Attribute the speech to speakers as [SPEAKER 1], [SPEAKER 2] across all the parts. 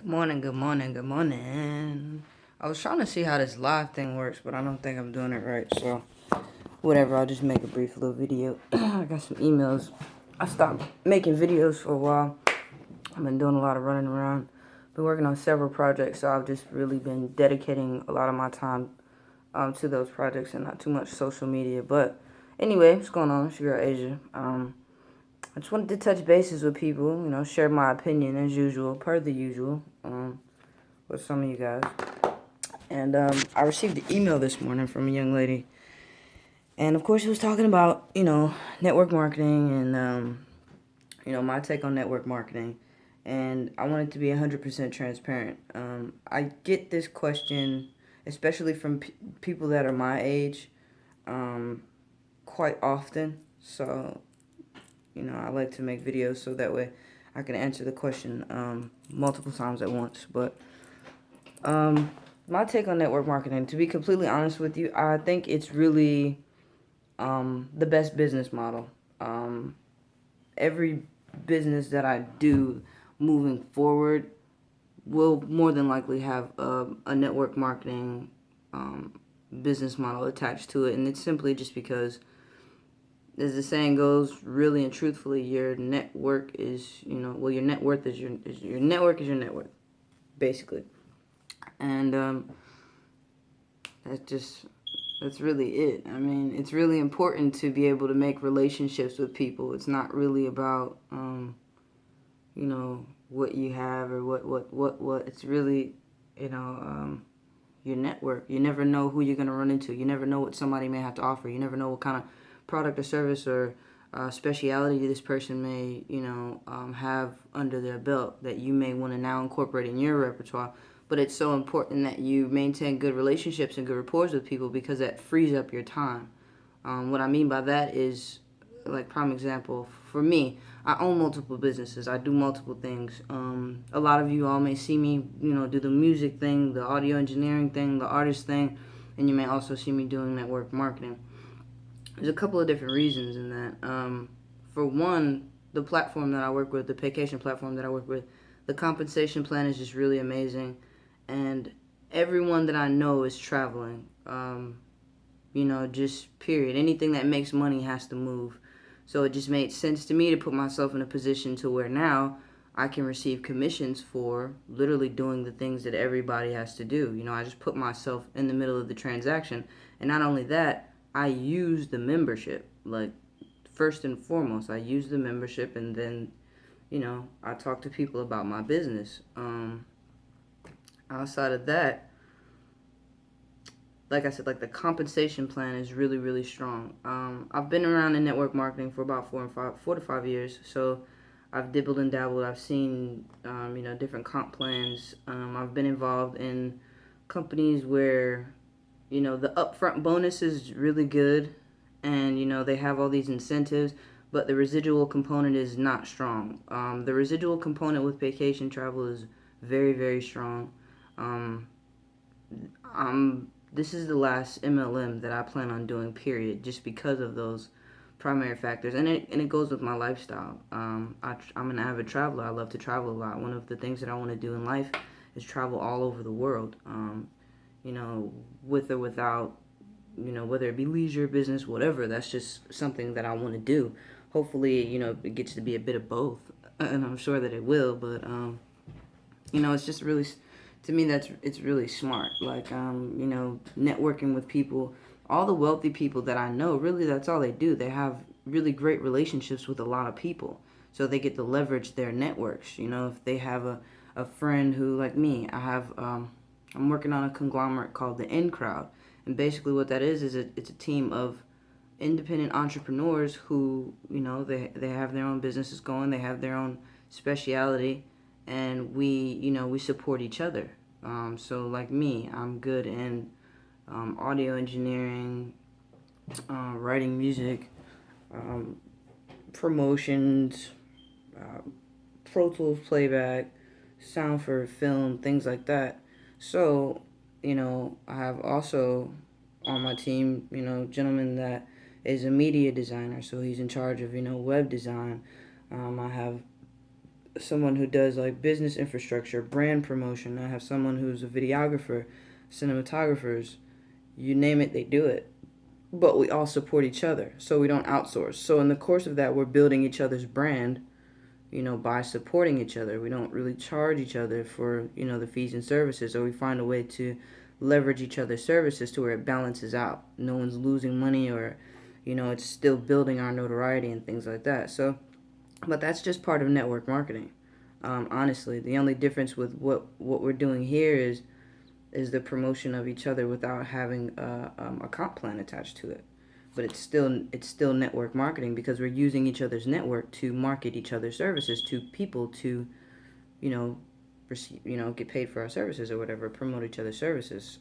[SPEAKER 1] Good morning, good morning, good morning. I was trying to see how this live thing works, but I don't think I'm doing it right, so whatever, I'll just make a brief little video. I got some emails. I stopped making videos for a while. I've been doing a lot of running around. Been working on several projects, so I've just really been dedicating a lot of my time to those projects and not too much social media. But anyway, what's going on? It's your girl Asia. I just wanted to touch bases with people, share my opinion as usual, per the usual. With some of you guys. And I received an email this morning from a young lady. And of course, she was talking about, network marketing and, my take on network marketing. And I wanted to be 100% transparent. I get this question, especially from people that are my age, quite often. So, I like to make videos so that way I can answer the question multiple times at once. But my take on network marketing, to be completely honest with you, I think it's really the best business model. Every business that I do moving forward will more than likely have a network marketing business model attached to it, and it's simply just because, as the saying goes, really and truthfully, your network is, your net worth is your network is your net worth, basically, and that's just that's really it. I mean, it's really important to be able to make relationships with people. It's not really about what you have or what. It's really, your network. You never know who you're gonna run into. You never know what somebody may have to offer. You never know what kind of product or service or speciality this person may, have under their belt that you may want to now incorporate in your repertoire. But it's so important that you maintain good relationships and good rapport with people because that frees up your time. What I mean by that is, like, prime example, for me, I own multiple businesses. I do multiple things. A lot of you all may see me, do the music thing, the audio engineering thing, the artist thing, and you may also see me doing network marketing. There's a couple of different reasons in that. For one, the platform that I work with, the vacation platform that I work with, the compensation plan is just really amazing, and everyone that I know is traveling. Just period. Anything that makes money has to move. So it just made sense to me to put myself in a position to where now I can receive commissions for literally doing the things that everybody has to do. I just put myself in the middle of the transaction. And not only that, I use the membership. Like, first and foremost, I use the membership, and then, I talk to people about my business. Outside of that, like I said, like, the compensation plan is really, really strong. I've been around in network marketing for about 4 to 5 years, so I've dibbled and dabbled. I've seen, different comp plans. I've been involved in companies where, the upfront bonus is really good, and they have all these incentives, but the residual component is not strong. The residual component with vacation travel is very, very strong. Um, this is the last MLM that I plan on doing, period, just because of those primary factors, and it goes with my lifestyle. I'm an avid traveler. I love to travel a lot. One of the things that I want to do in life is travel all over the world. With or without, whether it be leisure, business, whatever. That's just something that I want to do. Hopefully, it gets to be a bit of both, and I'm sure that it will. But it's just really, to me, it's really smart. Like, networking with people, all the wealthy people that I know, really, that's all they do. They have really great relationships with a lot of people, so they get to leverage their networks. If they have a friend who, like me, I'm working on a conglomerate called the In Crowd, and basically what that is it's a team of independent entrepreneurs who, they have their own businesses going, they have their own speciality, and we support each other. So, like me, I'm good in audio engineering, writing music, um, promotions, uh, Pro Tools playback, sound for film, things like that. So, I have also on my team, gentleman that is a media designer, so he's in charge of, web design. I have someone who does like business infrastructure, brand promotion. I have someone who's a videographer, cinematographers, you name it, they do it. But we all support each other, so we don't outsource. So in the course of that, we're building each other's brand, by supporting each other. We don't really charge each other for, the fees and services, or we find a way to leverage each other's services to where it balances out. No one's losing money, or, it's still building our notoriety and things like that. So, but that's just part of network marketing. Honestly, the only difference with what we're doing here is the promotion of each other without having a comp plan attached to it. But it's still network marketing because we're using each other's network to market each other's services to people to, you know, get paid for our services or whatever, promote each other's services.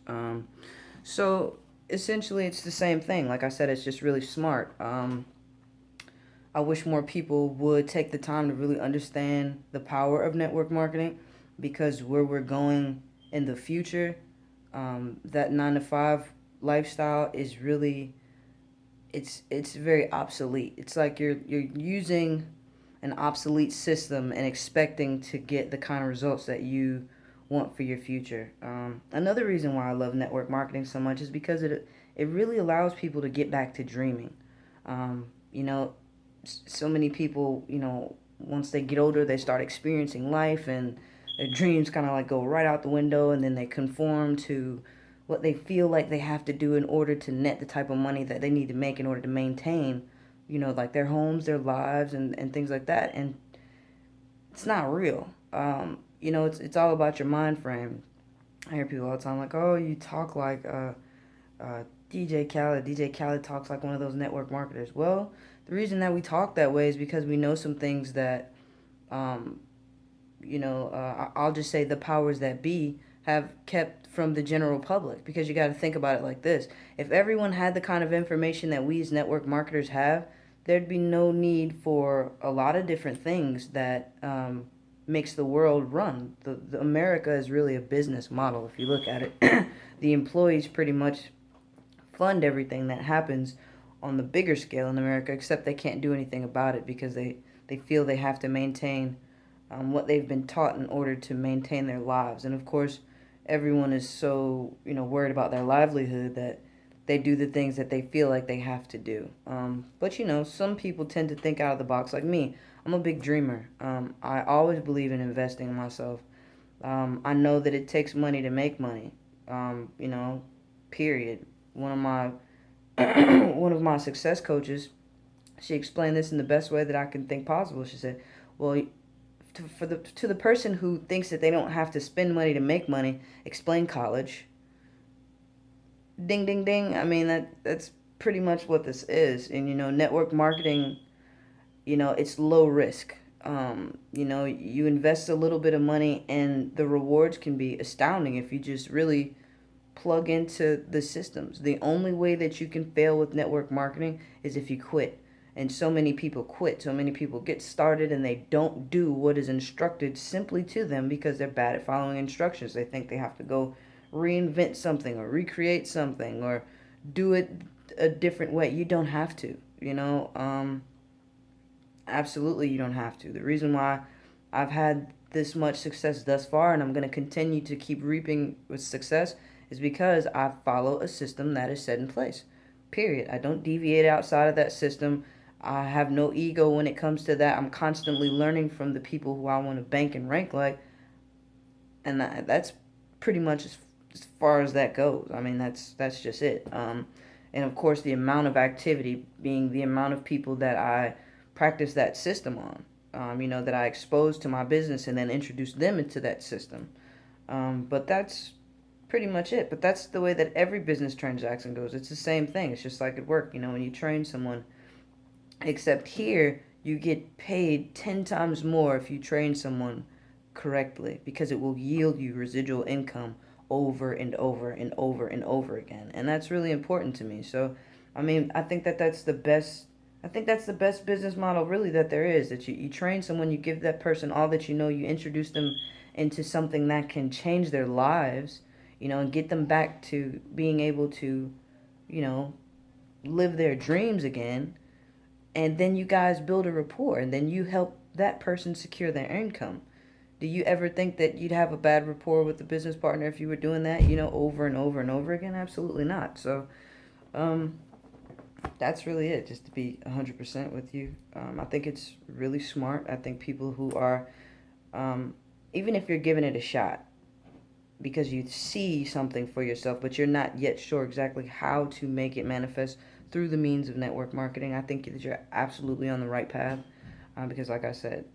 [SPEAKER 1] So essentially, it's the same thing. Like I said, it's just really smart. I wish more people would take the time to really understand the power of network marketing, because where we're going in the future, that 9 to 5 lifestyle is really, it's very obsolete. It's like you're using an obsolete system and expecting to get the kind of results that you want for your future. Another reason why I love network marketing so much is because it really allows people to get back to dreaming. You know, so many people, once they get older, they start experiencing life, and their dreams kind of like go right out the window, and then they conform to what they feel like they have to do in order to net the type of money that they need to make in order to maintain, like their homes, their lives, and things like that. And it's not real. It's all about your mind frame. I hear people all the time like, oh, you talk like DJ Khaled. DJ Khaled talks like one of those network marketers. Well, the reason that we talk that way is because we know some things that, I'll just say the powers that be have kept from the general public. Because you got to think about it like this: if everyone had the kind of information that we as network marketers have, there'd be no need for a lot of different things that makes the world run. The America is really a business model. If you look at it, the employees pretty much fund everything that happens on the bigger scale in America, except they can't do anything about it because they feel they have to maintain what they've been taught in order to maintain their lives. And of course, everyone is so, worried about their livelihood that they do the things that they feel like they have to do. But, some people tend to think out of the box like me. I'm a big dreamer. I always believe in investing in myself. I know that it takes money to make money, period. One of my one of my success coaches, she explained this in the best way that I can think possible. She said, "Well, to the person who thinks that they don't have to spend money to make money, explain college." Ding, ding, ding. I mean, that's pretty much what this is. And network marketing, it's low risk. You invest a little bit of money, and the rewards can be astounding if you just really plug into the systems. The only way that you can fail with network marketing is if you quit. And so many people quit. So many people get started and they don't do what is instructed simply to them because they're bad at following instructions. They think they have to go reinvent something or recreate something or do it a different way. You don't have to, absolutely you don't have to. The reason why I've had this much success thus far, and I'm going to continue to keep reaping with success, is because I follow a system that is set in place. Period. I don't deviate outside of that system. I have no ego when it comes to that. I'm constantly learning from the people who I want to bank and rank like, and that's pretty much as far as that goes. I mean, that's just it. And of course, the amount of activity being the amount of people that I practice that system on. That I expose to my business and then introduce them into that system. But that's pretty much it. But that's the way that every business transaction goes. It's the same thing. It's just like at work, when you train someone. Except here, you get paid 10 times more if you train someone correctly, because it will yield you residual income over and over and over and over again. And that's really important to me. So, I mean, I think that that's the best. I think that's the best business model really that there is. That you train someone, you give that person all that you know, you introduce them into something that can change their lives, and get them back to being able to, you know, live their dreams again. And then you guys build a rapport, and then you help that person secure their income. Do you ever think that you'd have a bad rapport with the business partner if you were doing that, over and over and over again? Absolutely not. So, that's really it, just to be 100% with you. I think it's really smart. I think people who are, even if you're giving it a shot, because you see something for yourself, but you're not yet sure exactly how to make it manifest through the means of network marketing, I think that you're absolutely on the right path. Because, like I said,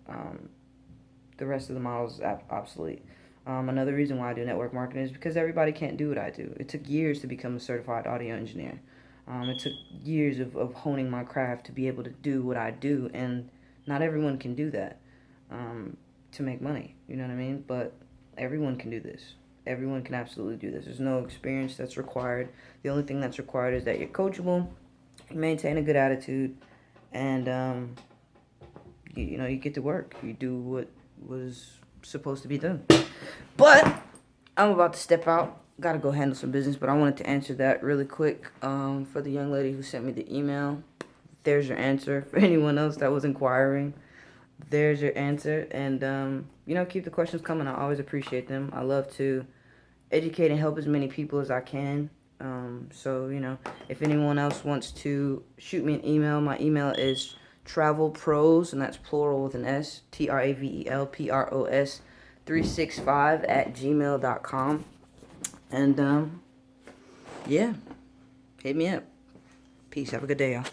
[SPEAKER 1] the rest of the model is obsolete. Another reason why I do network marketing is because everybody can't do what I do. It took years to become a certified audio engineer. It took years of honing my craft to be able to do what I do, and not everyone can do that to make money. You know what I mean? But everyone can do this. Everyone can absolutely do this. There's no experience that's required. The only thing that's required is that you're coachable, you maintain a good attitude, and you get to work. You do what was supposed to be done. But I'm about to step out. Gotta go handle some business, but I wanted to answer that really quick for the young lady who sent me the email. There's your answer. For anyone else that was inquiring, there's your answer. And, keep the questions coming. I always appreciate them. I love to educate and help as many people as I can. So, if anyone else wants to shoot me an email, my email is travelpros, and that's plural with an S, TRAVELPROS 365@gmail.com. And, yeah, hit me up. Peace. Have a good day, y'all.